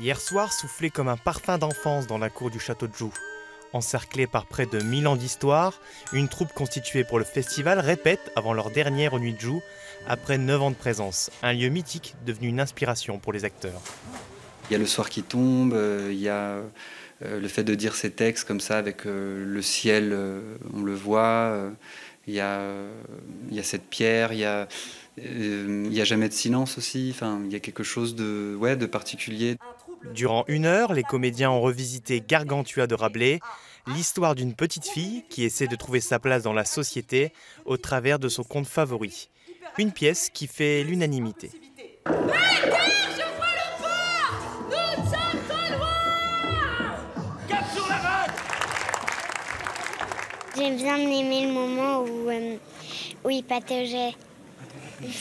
Hier soir soufflait comme un parfum d'enfance dans la cour du château de Joux. Encerclée par près de 1000 ans d'histoire, une troupe constituée pour le festival répète avant leur dernière aux Nuits de Joux, après 9 ans de présence, un lieu mythique devenu une inspiration pour les acteurs. Il y a le soir qui tombe, il y a le fait de dire ces textes comme ça avec le ciel, on le voit, il y a cette pierre, il y a jamais de silence aussi, enfin, il y a quelque chose de particulier. Durant 1 heure, les comédiens ont revisité Gargantua de Rabelais, l'histoire d'une petite fille qui essaie de trouver sa place dans la société au travers de son conte favori. Une pièce qui fait l'unanimité. J'ai bien aimé le moment où il pataugeait.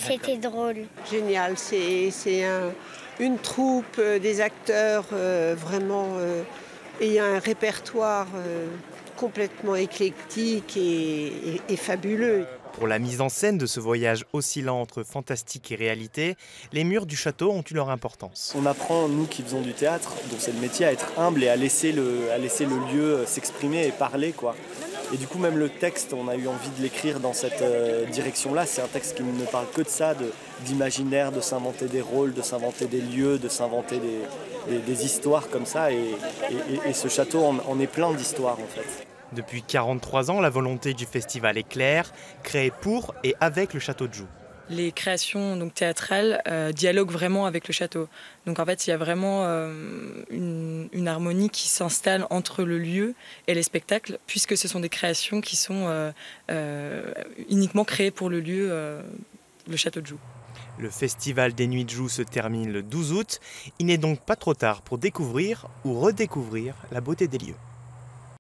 C'était drôle. Génial, c'est une troupe, des acteurs vraiment ayant un répertoire complètement éclectique et fabuleux. Pour la mise en scène de ce voyage oscillant entre fantastique et réalité, les murs du château ont eu leur importance. On apprend, nous qui faisons du théâtre, dont c'est le métier, à être humble et à laisser le lieu s'exprimer et parler, quoi. Et du coup, même le texte, on a eu envie de l'écrire dans cette direction-là. C'est un texte qui ne parle que de ça, d'imaginaire, de s'inventer des rôles, de s'inventer des lieux, de s'inventer des histoires comme ça. Et ce château en est plein d'histoires, en fait. Depuis 43 ans, la volonté du festival est claire, créer pour et avec le château de Joux. Les créations donc, théâtrales dialoguent vraiment avec le château. Donc en fait, il y a vraiment une harmonie qui s'installe entre le lieu et les spectacles, puisque ce sont des créations qui sont uniquement créées pour le lieu, le château de Joux. Le festival des Nuits de Joux se termine le 12 août. Il n'est donc pas trop tard pour découvrir ou redécouvrir la beauté des lieux.